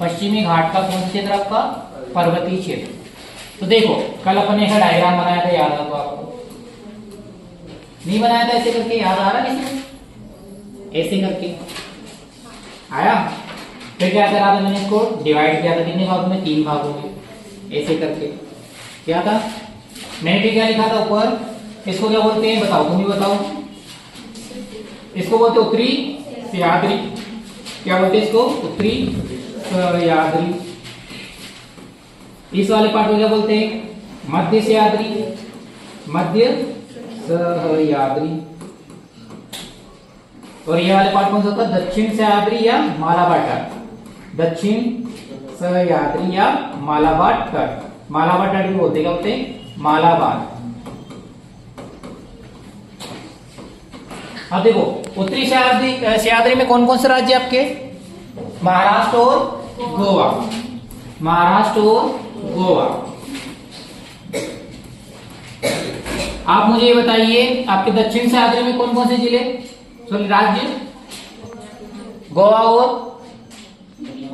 पश्चिमी घाट का कौन सा क्षेत्र आपका? पर्वतीय क्षेत्र। तो देखो कल अपन ने ऐसा डायग्राम बनाया था, याद है तो आपको? नहीं बनाया था ऐसे करके? याद आ रहा किसी को? ऐसे करके आया? फिर क्या करा था मैंने? इसको डिवाइड किया था कितने भागों में? 3 भागों में, ऐसे करके। क्या था मैंने भी क्या लिखा था ऊपर? इसको क्या बोलते हैं बताओ, तुम भी बताओ। इसको बोलते उत्तरी सह्याद्री। क्या बोलते हैं इसको? उत्तरी सह्याद्री। इस वाले पार्ट को क्या बोलते हैं? मध्य सह्याद्री। मध्य सह्याद्री। और ये वाले पार्ट कौन सा होता है? दक्षिण सह्याद्री या मालाबार तट। दक्षिण सह्याद्री या मालाबार तट। मालाबार तट भी बोलते हैं, क्या बोलते हैं? मालाबार। अब देखो उत्तरी सह्याद्री में कौन कौन से राज्य आपके? महाराष्ट्र और गोवा। महाराष्ट्र और गोवा। आप मुझे ये बताइए आपके दक्षिण सह्याद्री में कौन कौन से जिले, सॉरी राज्य? गोवा और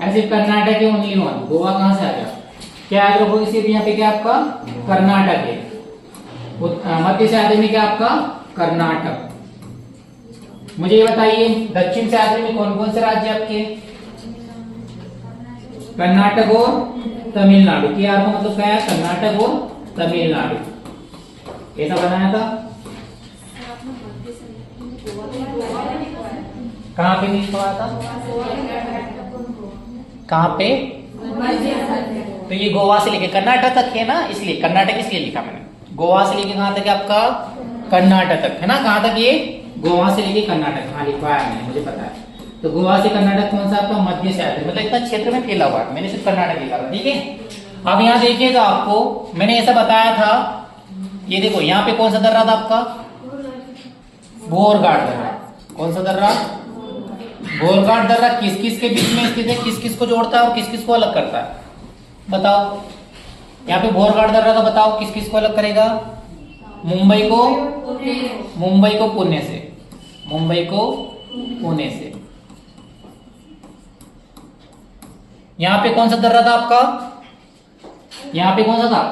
ऐसे कर्नाटक है ओनली वन। गोवा कहां से आ गया? क्या याद रखोगे? सिर्फ यहाँ पे क्या आपका? कर्नाटक है। मध्य सह्याद्री में क्या आपका? कर्नाटक। मुझे ये बताइए दक्षिण सह्याद्री में कौन कौन से राज्य आपके? कर्नाटक और तमिलनाडु। क्या आपका मतलब क्या है? कर्नाटक और तमिलनाडु। ऐसा बनाया था। कहाँ पे लिखा था? कहाँ पे? तो ये गोवा से लेके कर्नाटक तक है ना, इसलिए कर्नाटक इसलिए लिखा मैंने। गोवा से लेके कहां तक है आपका? कर्नाटक तक है ना। कहां तक ये? गोवा से लेके कर्नाटक। हाँ लिखवाया मैंने, मुझे पता है। तो गोवा से कर्नाटक कौन सा आपका? मध्य सह्याद्री। मतलब इतना क्षेत्र में फैला हुआ है, मैंने सिर्फ कर्नाटक लिखा था। ठीक है, अब यहाँ देखिएगा आपको मैंने ऐसा बताया था। ये देखो यहाँ पे कौन सा दर्रा था आपका? बोरघाट दर्रा। कौन सा दर्रा? बोरघाट दर्रा। किस किस के बीच में स्थित है? किस किस को जोड़ता है और किस किस को अलग करता है? बताओ यहाँ पे बोरघाट दर्रा का बताओ किस किस को अलग करेगा? मुंबई को पुणे से। मुंबई को पुणे से। यहाँ पे कौन सा दर्रा था आपका? यहाँ पे कौन सा था?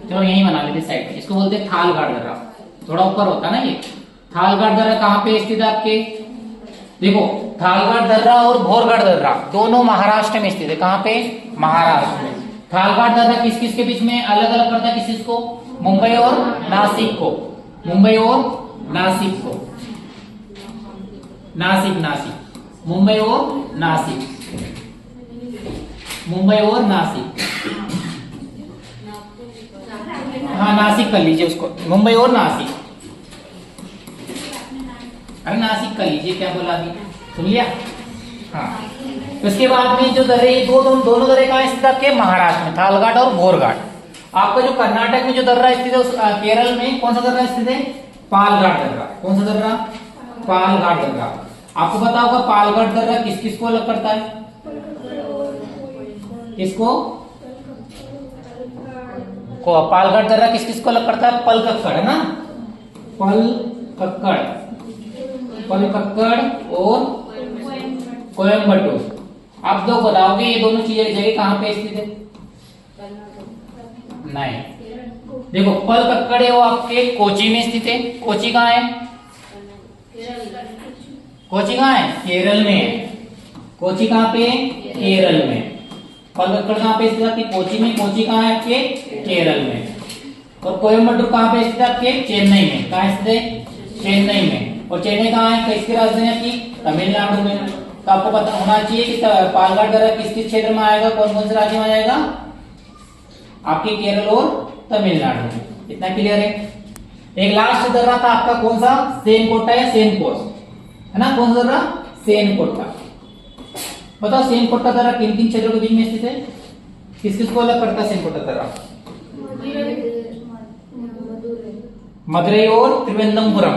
चलो यही बना लेते साइड में। इसको बोलते हैं थालघाट दर्रा। थोड़ा ऊपर होता ना ये। थालघाट दर्रा कहाँ पे स्थित है आपके? देखो थालघाट दर्रा और बोरघाट दर्रा दोनों महाराष्ट्र में स्थित है। कहाँ पे? महाराष्ट्र में। थालघाट दर्रा किस किस के बीच में अलग अलग करता है? किस किस को? मुंबई और नासिक को। मुंबई और नासिक को। नासिक मुंबई और नासिक। मुंबई और नासिक। हाँ नासिक कर लीजिए उसको। मुंबई और नासिक। अरे नासिक कर लीजिए, क्या बोला अभी? सुन लिया? हाँ। उसके बाद में जो दर्रे दोनों दर्रे कहाँ स्थित आपके? महाराष्ट्र में। थालघाट और बोरघाट। आपका जो कर्नाटक में जो दर्रा स्थित है उस केरल में कौन सा दर्रा स्थित है? पालघाट दर्रा। कौन सा दर्रा? पालघाट दर्रा। आपको पता होगा पालघाट दर्रा किस किस को अलग करता है? किसको? पालघाट दर्रा किस किस को अलग करता है? पलकक्कड़ है ना। पलकक्कड़ और कोयम्बटूर। आप दो बताओगे ये दोनों चीजें जगह कहाँ पे स्थित है? नहीं। देखो पलकक्कड़ है वो आपके कोची में स्थित है। कोची कहाँ है? कोची कहाँ है? केरल में है। कोची कहाँ पे? केरल में। पलकक्कड़ कहाँ पे स्थित है? कोची में। कोची कहाँ है आपके? केरल में। और कोयम्बटूर कहाँ पे स्थित है आपके? चेन्नई में। कहाँ स्थित है? चेन्नई में। और चेन्नई कहाँ है? किसकी राजधानी आपकी? तमिलनाडु में। तो आपको पता होना चाहिए कि पालघाट दर्रा किस किस क्षेत्र में आएगा? कौन कौन से राज्य में आएगा? आपके केरल और तमिलनाडु में। इतना क्लियर है? एक लास्ट दर्रा था आपका कौन सा? सेनकोटा या सेनकोस है ना। कौन सा दर्रा? सेनकोटा। बताओ सेनकोटा दर्रा किन किन क्षेत्रों के बीच में स्थित है? किस किस को अलग करता है सेनकोटा दर्रा? मदुरई और त्रिवेंद्रपुरम।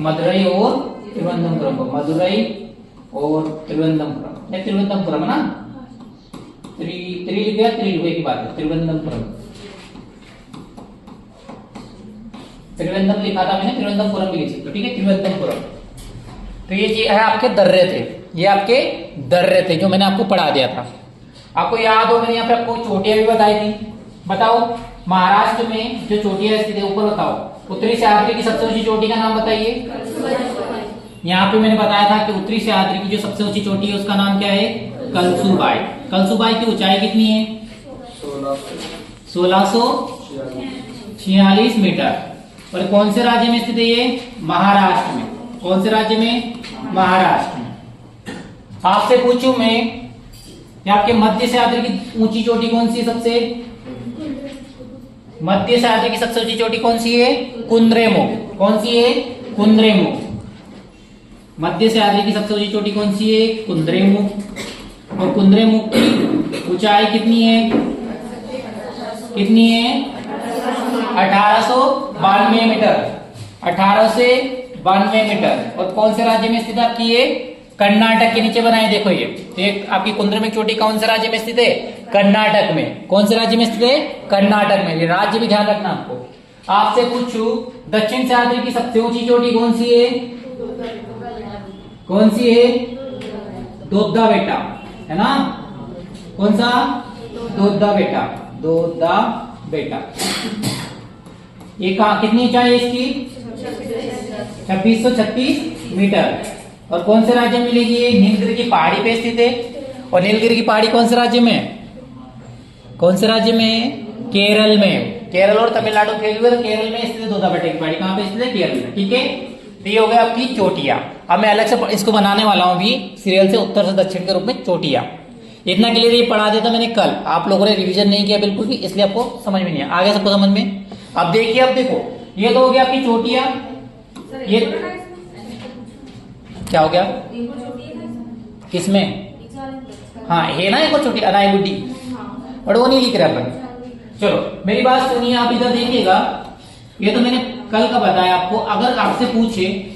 मदुरई और त्रिवेंद्रपुरम को। मदुरई और त्रिवेंद्रपुरम। ये त्रिवेंद्रपुरम है ना। त्रिलिंग की बात है। त्रिवेंद्रपुरम। त्रिवेंद्रम लिखा था मैंने, त्रिवेंद्रपुरम भी लिख सकते हो। ठीक है, त्रिवेंद्रपुरम। तो ये है आपके दर्रे थे। ये आपके दर्रे थे जो मैंने आपको पढ़ा दिया था। आपको याद हो मैंने यहाँ पे आपको चोटियां भी बताई थी। बताओ महाराष्ट्र में जो चोटियां स्थित है ऊपर बताओ, उत्तरी सह्याद्री की सबसे ऊंची चोटी का नाम बताइए। यहाँ पे मैंने बताया था कि उत्तरी सह्याद्री की जो सबसे ऊंची चोटी है उसका नाम क्या है? कलसुबाई। कलसुबाई की ऊंचाई कितनी है? 1646 मीटर। और कौन से राज्य में स्थित है ये? महाराष्ट्र में। कौन से राज्य में? महाराष्ट्र में। आपसे पूछूं मैं कि आपके मध्य सह्याद्री की ऊंची चोटी कौन सी है? सबसे मध्य सह्याद्री की सबसे ऊंची चोटी कौन सी है? कुद्रेमुख। कौन सी है? कुद्रेमुख। मध्य सह्याद्री की सबसे ऊंची चोटी कौन सी है? कुद्रेमुख। और कुद्रेमुख की ऊंचाई कितनी है? कितनी है? 1892 मीटर। 1892 मीटर। और कौन से राज्य में स्थित है आपकी ये? कर्नाटक के नीचे बनाए देखो ये। तो एक आपकी कुद्रेमुख चोटी कौन से राज्य में स्थित है? कर्नाटक में। कौन से राज्य में स्थित है? कर्नाटक में। ये राज्य भी ध्यान रखना आपको। आपसे पूछूं दक्षिण सह्याद्री की सबसे ऊंची चोटी कौन सी है? कौन सी है? दोद्दा बेटा, है ना? कौन सा? दोद्दा बेटा। दोद्दा बेटा। ये कितनी ऊंचाई है इसकी? 2636 मीटर। और कौन से राज्य में मिलेगी? ये नीलगिरी की पहाड़ी पे स्थित है। और नीलगिरी की पहाड़ी कौन से राज्य में? कौन से राज्य में? केरल में। केरल और तमिलनाडु केरल में स्थित है दोद्दा बेटा की पहाड़ी। कहां पे स्थित है? केरल में। ठीक है, तो ये हो गया आपकी चोटियां। अब मैं अलग से इसको बनाने वाला हूं अभी सीरियल से, उत्तर से दक्षिण के रूप में चोटियां। इतना क्लियर ये पढ़ा दिया था मैंने कल, आप लोगों ने रिवीजन नहीं किया बिल्कुल भी, इसलिए आपको समझ में नहीं आया। आगे सबको समझ में? अब देखिए, अब देखो ये तो हो गया आपकी चोटियां। ये क्या हो गया? किसमें? हाँ है ना एक चोटी अनाई बुड्डी, बट वो नहीं लिख रहा अपन। चलो मेरी बात सुनिए, आप इधर देखिएगा। ये तो मैंने कल का बताया आपको। अगर आपसे पूछे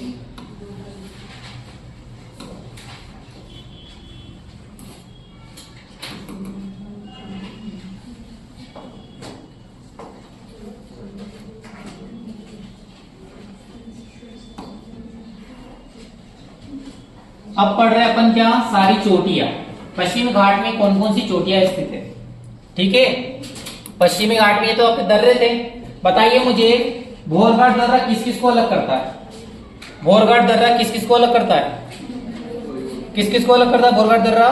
अब पढ़ रहे अपन क्या? सारी चोटियां। पश्चिमी घाट में कौन कौन सी चोटियां स्थित है? ठीक है, पश्चिमी घाट में ये तो आपके दर्रे थे। बताइए मुझे, भोरघाट दर्रा किस किस को अलग करता है? भोरघाट दर्रा किस किस को अलग करता है? किस किस को अलग करता है भोरघाट दर्रा?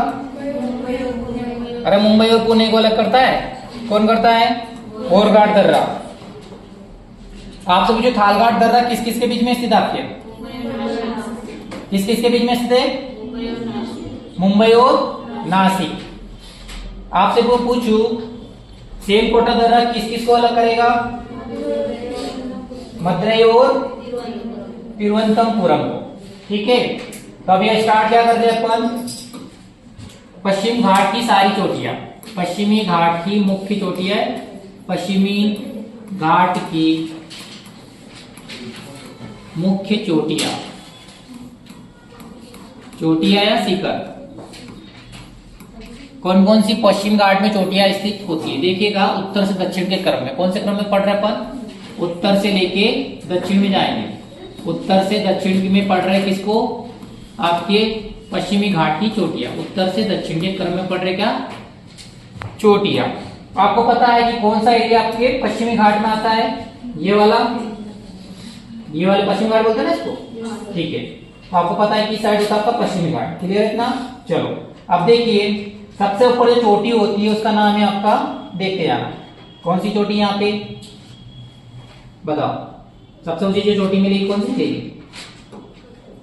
अरे मुंबई और पुणे को अलग करता है। कौन करता है? भोरघाट दर्रा। आपसे पूछो थालघाट दर्रा किस किस के बीच में स्थित आपके? किस किस के बीच में स्थित है? मुंबई और नासिक। आपसे वो पूछू सेमकोटा दर्रा किस किस को अलग करेगा? मदुरई और तिरुवनंतपुरम को। ठीक है, तो अब ये स्टार्ट क्या करते हैं अपन? पश्चिम घाट की सारी चोटियां, पश्चिमी घाट की मुख्य चोटियां, पश्चिमी घाट की मुख्य चोटियां, चोटियां या शिखर कौन कौन सी पश्चिम घाट में चोटियां स्थित होती है? देखिएगा उत्तर से दक्षिण के क्रम में। कौन से क्रम में पढ़ रहे अपन? उत्तर से लेके दक्षिण में जाएंगे। उत्तर से दक्षिण में पढ़ रहे किसको? आपके पश्चिमी घाट की चोटियां। उत्तर से दक्षिण के क्रम में पढ़ रहे क्या? चोटियां। आपको पता है कि कौन सा एरिया आपके पश्चिमी घाट में आता है? ये वाला, ये वाले पश्चिमी घाट बोलते हैं ना इसको। ठीक है, आपको पता है कि साइड होता है आपका पश्चिमी घाट। क्लियर है इतना? चलो अब देखिए, सबसे ऊपर जो चोटी होती है उसका नाम है आपका, देखते जाना कौन सी चोटी यहाँ पे बताओ। सबसे ऊंची जो चोटी मिलेगी कौन सी मिलेगी?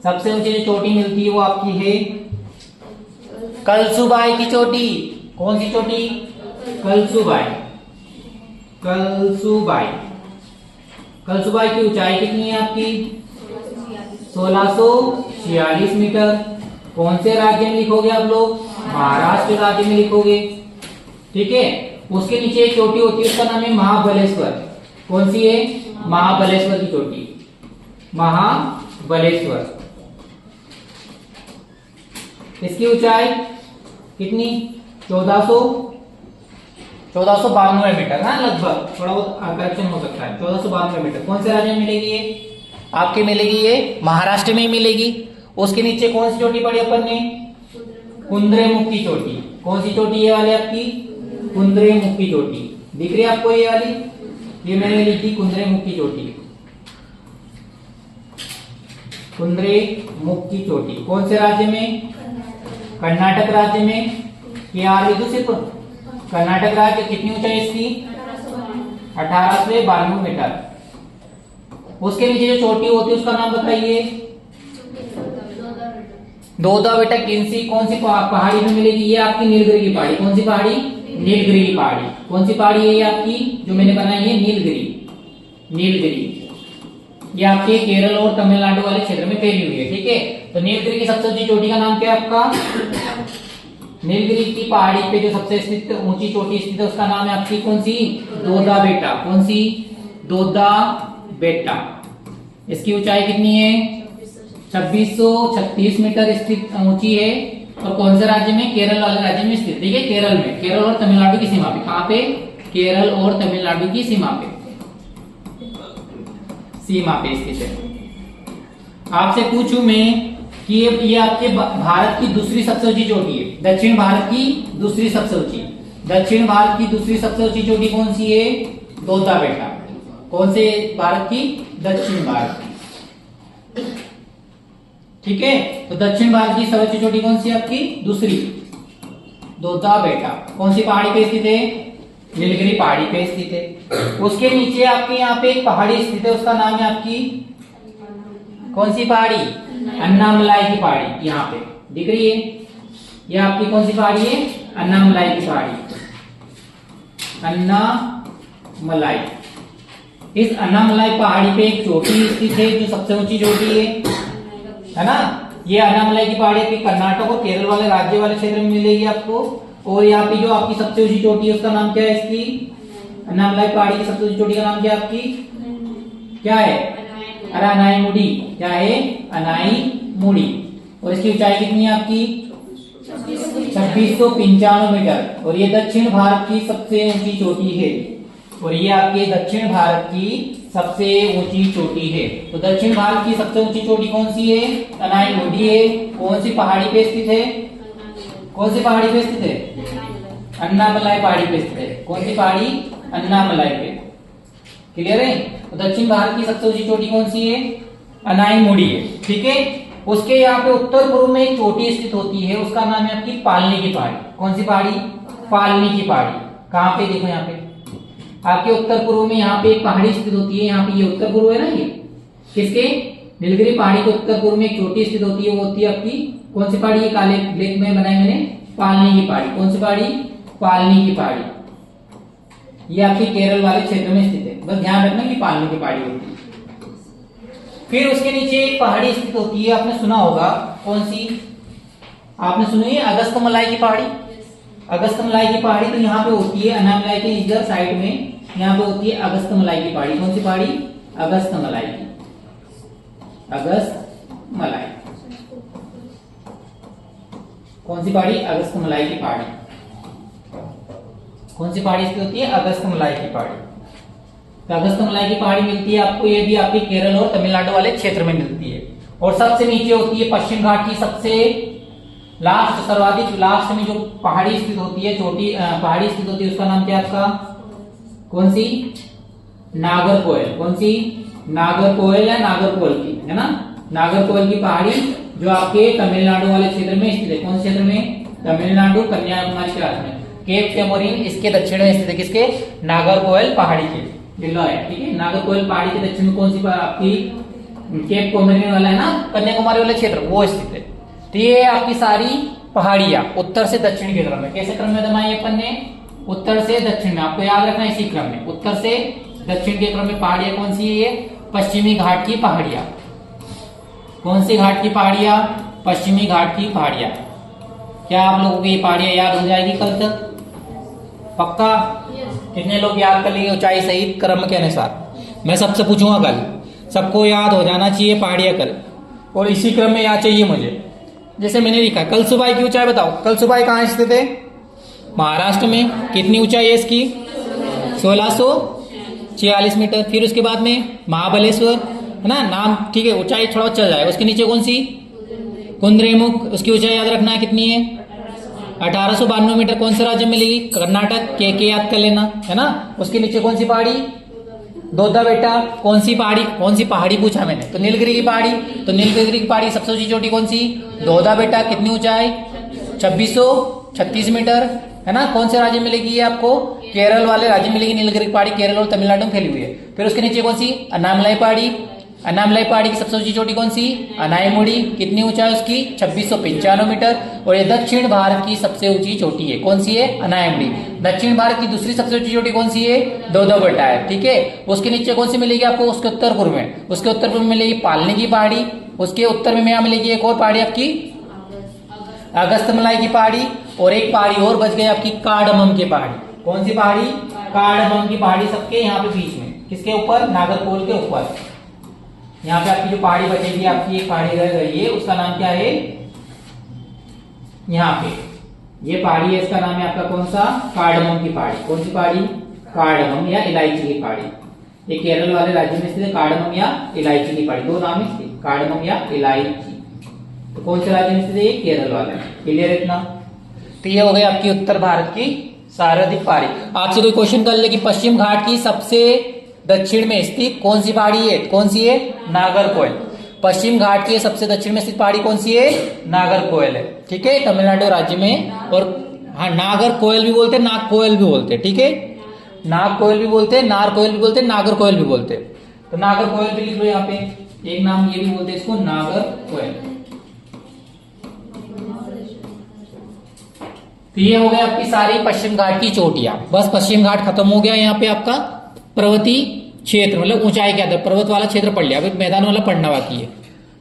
सबसे ऊंची जो चोटी मिलती है वो आपकी है कलसुबाई की चोटी। कौन सी चोटी? कलसुबाई। कलसुबाई। कलसुबाई की ऊंचाई कितनी है आपकी? 1646 मीटर। कौन से राज्य में लिखोगे आप लोग? महाराष्ट्र राज्य में लिखोगे। ठीक है, उसके नीचे एक चोटी होती है उसका नाम है महाबलेश्वर। कौन सी है? महाबलेश्वर की चोटी, महाबलेश्वर। इसकी ऊंचाई कितनी? 1492 मीटर। हाँ लगभग, थोड़ा बहुत करेक्शन हो सकता है। 1492 मीटर। कौन से राज्य में मिलेगी ये? आपके मिलेगी ये महाराष्ट्र में ही मिलेगी। उसके नीचे कौन सी चोटी पड़ी अपन ने? कुद्रेमुख की चोटी। कौन सी चोटी ये वाली आपकी? कुद्रेमुख की चोटी। दिख रही है आपको ये वाली? ये मैंने लिखी कुद्रेमुख की चोटी। कुद्रेमुख की चोटी कौन से राज्य में? कर्नाटक राज्य में। ये आ रही सिर्फ कर्नाटक राज्य। कितनी ऊंचाई इसकी? 1892 मीटर। उसके नीचे जो चोटी होती है उसका नाम बताइए। दोदा बेटा किनसी कौन सी पहाड़ी में मिलेगी? ये आपकी नीलगिरी की पहाड़ी। कौन सी पहाड़ी? नीलगिरी की पहाड़ी। कौन सी पहाड़ी है ये आपकी जो मैंने बनाई है? नीलगिरी। नीलगिरी ये आपके केरल और तमिलनाडु वाले क्षेत्र में फैली हुई है। ठीक है, तो नीलगिरी की सबसे ऊंची चोटी का नाम क्या है आपका? नीलगिरी की पहाड़ी पे जो सबसे स्थित ऊंची चोटी स्थित है उसका नाम है आपकी कौन सी? दोदा बेटा। कौन सी? दोदा बेटा। इसकी ऊंचाई कितनी है? 2636 मीटर स्थित ऊंची है। और कौन से राज्य में? केरल वाले राज्य में स्थित। ठीक है, केरल में। केरल और तमिलनाडु की सीमा पे। कहां पे? केरल और तमिलनाडु की सीमा पे। सीमा पे स्थित है। आपसे पूछूं मैं कि ये आपके भारत की दूसरी सबसे ऊंची चोटी है। दक्षिण भारत की दूसरी सबसे ऊंची। दक्षिण भारत की दूसरी सबसे ऊंची चोटी कौन सी है? दोदा बेटा। कौन से भारत की? दक्षिण भारत की। ठीक है, तो दक्षिण भारत की सबसे ऊंची चोटी कौन सी आपकी? दूसरी, दोदा बेटा। कौन सी पहाड़ी पे स्थित है? नीलगिरी पहाड़ी पे स्थित है। उसके नीचे आपके यहाँ पे एक पहाड़ी स्थित है, उसका नाम है आपकी कौन सी पहाड़ी? अन्नामलाई की पहाड़ी। यहाँ पे दिख रही है ये आपकी कौन सी पहाड़ी है? अन्नामलाई की पहाड़ी। अन्नामलाई। इस अन्नामलाई पहाड़ी पे एक चोटी स्थित है जो सबसे ऊंची चोटी है ना? ये अन्नामलाई की पहाड़ी आपकी कर्नाटक और केरल वाले राज्य वाले क्षेत्र में मिलेगी आपको। और यहाँ पे जो आपकी सबसे ऊंची चोटी है उसका नाम क्या है? इसकी अन्नामलाई पहाड़ी की सबसे ऊंची चोटी का नाम क्या है आपकी? क्या है? अरे अनाईमुडी। क्या है? अनाईमुडी। और इसकी ऊंचाई कितनी है आपकी? 2695 मीटर। और ये दक्षिण भारत की सबसे ऊंची चोटी है। और ये आपके दक्षिण भारत की सबसे ऊंची चोटी है। तो दक्षिण भारत की सबसे ऊंची चोटी कौन सी है? अनाईमुडी है। कौन सी पहाड़ी पे स्थित है? कौन सी पहाड़ी पे स्थित है? अन्नामलाई पहाड़ी पे स्थित है। कौन सी पहाड़ी? अन्नामलाई पे। क्लियर है? तो दक्षिण भारत की सबसे ऊंची चोटी कौन सी है? अनाईमुडी है। ठीक है, उसके यहाँ पे उत्तर पूर्व में एक चोटी स्थित होती है, उसका नाम है आपकी पालनी की पहाड़ी। कौन सी पहाड़ी? पालनी की पहाड़ी। कहाँ पे? देखो यहाँ पे आपके उत्तर पूर्व में यहाँ पे एक पहाड़ी स्थित होती है। यहाँ पे ये उत्तर पूर्व है ना, ये किसके? नीलगिरी पहाड़ी के उत्तर पूर्व में एक चोटी स्थित होती है, वो होती है आपकी कौन सी पहाड़ी? ये काले ब्लैक में बनाई मैंने, पालनी की पहाड़ी। कौन सी पहाड़ी? पालनी की पहाड़ी। ये आपकी केरल वाले क्षेत्र में स्थित है। बस ध्यान रखना कि पालनी की पहाड़ी होती है। फिर उसके नीचे एक पहाड़ी स्थित होती है, आपने सुना होगा। कौन सी? आपने सुनी है? अगस्त्यमलाई की पहाड़ी। अगस्त्यमलाई की पहाड़ी तो यहाँ पे होती है, अन्नामलाई के इधर साइड में यहाँ पे होती है अगस्त्यमलाई की पहाड़ी। कौन सी पहाड़ी? अगस्त्यमलाई की। अगस्त्यमलाई। कौन सी पहाड़ी? अगस्त्यमलाई की पहाड़ी। कौन सी पहाड़ी स्थित होती है? अगस्त्यमलाई की पहाड़ी। तो अगस्त्यमलाई की पहाड़ी मिलती है आपको, ये भी आपके केरल और तमिलनाडु वाले क्षेत्र में मिलती है। और सबसे नीचे होती है पश्चिम घाट की सबसे लास्ट, सर्वाधिक लास्ट में जो पहाड़ी स्थित होती है, चोटी पहाड़ी स्थित होती है, उसका नाम क्या है आपका? कौन सी? नागरकोइल। कौन सी? नागरकोइल या नागरकोइल की, है ना? नागरकोइल की पहाड़ी जो आपके तमिलनाडु वाले क्षेत्र में स्थित है। कौन से क्षेत्र में? तमिलनाडु कन्याकुमारी के राज्य में। केप टेमोरिन इसके दक्षिण में स्थित है। किसके? नागरकोइल पहाड़ी के। है ठीक है, नागरकोइल पहाड़ी के दक्षिण में कौन सी आपकी? केप टेमोरिन वाला है ना, कन्याकुमारी वाले क्षेत्र, वो स्थित है। तो ये आपकी सारी पहाड़ियां उत्तर से दक्षिण के क्रम में, कैसे क्रम में बनाई अपन ने? उत्तर से दक्षिण में। आपको याद रखना है इसी क्रम में, उत्तर से दक्षिण के क्रम में पहाड़ियां कौन सी है? ये पश्चिमी घाट की पहाड़ियां। कौन सी घाट की पहाड़ियां? पश्चिमी घाट की पहाड़ियां। क्या आप लोगों को ये पहाड़ियां याद हो जाएगी कल तक? पक्का? कितने लोग याद कर लेंगे ऊंचाई सहित क्रम के अनुसार? मैं सबसे पूछूंगा कल, सबको याद हो जाना चाहिए पहाड़ियां कल, और इसी क्रम में याद चाहिए मुझे। जैसे मैंने लिखा कल सुबाई की ऊंचाई बताओ। कल सुबाई कहाँ स्थित है? महाराष्ट्र में। कितनी ऊंचाई है इसकी? 1646 मीटर। फिर उसके बाद में महाबलेश्वर, है ना नाम, ठीक है, ऊंचाई थोड़ा चल जाएगा। उसके नीचे कौन सी? कुद्रेमुख। उसकी ऊंचाई याद रखना है कितनी है? 1892 मीटर कौन से राज्य में मिलेगी? कर्नाटक। के याद कर लेना है ना। उसके नीचे कौन सी पहाड़ी? दोदा बेटा। कौन सी पहाड़ी पूछा मैंने, तो नीलगिरी की पहाड़ी। तो नीलगिरी की पहाड़ी सबसे ऊंची चोटी कौन सी? दोदा बेटा। कितनी ऊंचाई? 2636 मीटर, है ना। कौन से राज्य में मिलेगी ये आपको? केरल वाले राज्य में मिलेगी नीलगिरी की पहाड़ी। केरल और तमिलनाडु में फैली हुई है। फिर उसके नीचे कौन सी? अनामलाई पहाड़ी। अनामलाई पहाड़ी की सबसे ऊंची चोटी कौन सी? अनायमुड़ी। कितनी ऊंचाई उसकी? 2695 मीटर। और ये दक्षिण भारत की सबसे ऊंची चोटी है। कौन सी है? अनायमुड़ी। दक्षिण भारत की दूसरी सबसे ऊंची चोटी कौन सी है? दोदा बेटा है, ठीक है। उसके नीचे कौन सी मिलेगी आपको? उसके उत्तर पूर्व में, उसके उत्तर पूर्व में मिलेगी पालनी की पहाड़ी। उसके उत्तर में यहाँ मिलेगी एक और पहाड़ी आपकी अगस्तमलाई की पहाड़ी। और एक पहाड़ी और बच गई आपकी कार्डमम की पहाड़ी। कौन सी पहाड़ी? कार्डमम की पहाड़ी। सबके यहाँ पे बीच में, किसके ऊपर? नागरकोल के ऊपर। यहाँ पे आपकी जो पहाड़ी बचेगी, आपकी एक पहाड़ी रह गई है, उसका नाम क्या है? यहाँ पे ये पहाड़ी है, इसका नाम है आपका कौन सा? कार्डमम की पहाड़ी। कौन सी पहाड़ी? कार्डमम या इलायची की पहाड़ी। ये केरल वाले राज्य में स्थित है, कार्डमम या इलायची की पहाड़ी। दो नाम है, कार्डमम या इलायची। तो कौन से राज्य में स्थित है? केरल वाले। क्लियर इतना? तो ये हो गई आपकी उत्तर भारत की सर्वाधिक पहाड़ी। आपसे कोई क्वेश्चन कर ले कि पश्चिम घाट की सबसे दक्षिण में स्थित कौन सी पहाड़ी है? कौन सी है? नागरकोइल। पश्चिम घाट की सबसे दक्षिण में स्थित पहाड़ी कौन सी है? नागरकोइल है, ठीक है, तमिलनाडु राज्य में। और हाँ, नागरकोइल भी बोलते हैं, नागकोइल भी बोलते हैं, ठीक है। नागकोइल भी बोलते हैं, नारकोइल भी बोलते हैं, नागरकोइल भी बोलते हैं। तो नागरकोइल भी लिख लो यहाँ पे। एक नाम ये भी बोलते हैं इसको, नागरकोइल। तो ये हो गया आपकी सारी पश्चिम घाट की चोटियां। बस पश्चिम घाट खत्म हो गया। यहाँ पे आपका पर्वतीय क्षेत्र, मतलब ऊंचाई के आधार पर्वत वाला क्षेत्र पढ़ लिया। अभी मैदान वाला पढ़ना बाकी है।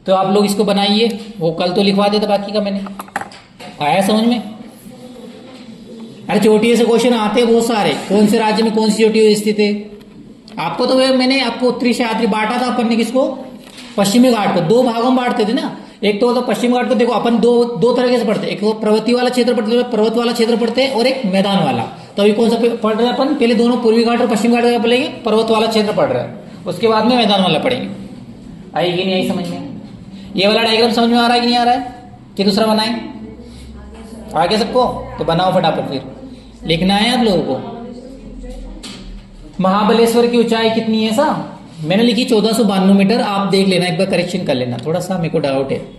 तो आप लोग इसको बनाइए, वो कल तो लिखवा देता बाकी का मैंने। आया समझ में? अरे चोटियों से क्वेश्चन आते हैं बहुत सारे। कौन से राज्य में कौन सी चोटी स्थित है? आपको तो मैंने आपको उत्तरी से आखिरी बांटा था अपन ने, किसको? पश्चिमी घाट को। दो भागों में बांटते थे ना। एक तो पश्चिम घाट को देखो अपन दो तरीके से पढ़ते हैं। एक तो पर्वतीय वाला क्षेत्र पढ़ते, पर्वत वाला क्षेत्र पढ़ते हैं, और एक मैदान वाला। तो अभी कौन सा पढ़ रहे हैं अपन? पहले दोनों पूर्वी घाट और पश्चिम घाट का पढ़ेंगे, पर्वत वाला क्षेत्र पढ़ रहे हैं, उसके बाद में मैदान वाला पढ़ेंगे। आएगी नहीं आई समझ में? ये वाला डायग्राम समझ में आ रहा है कि नहीं आ रहा है? कि दूसरा बनाए? आगे सबको? तो बनाओ फटाफट। फिर लिखना है आप लोगों को। महाबलेश्वर की ऊंचाई कितनी है? सा मैंने लिखी 1492 मीटर। आप देख लेना एक बार, करेक्शन कर लेना, थोड़ा सा मेरे को डाउट है।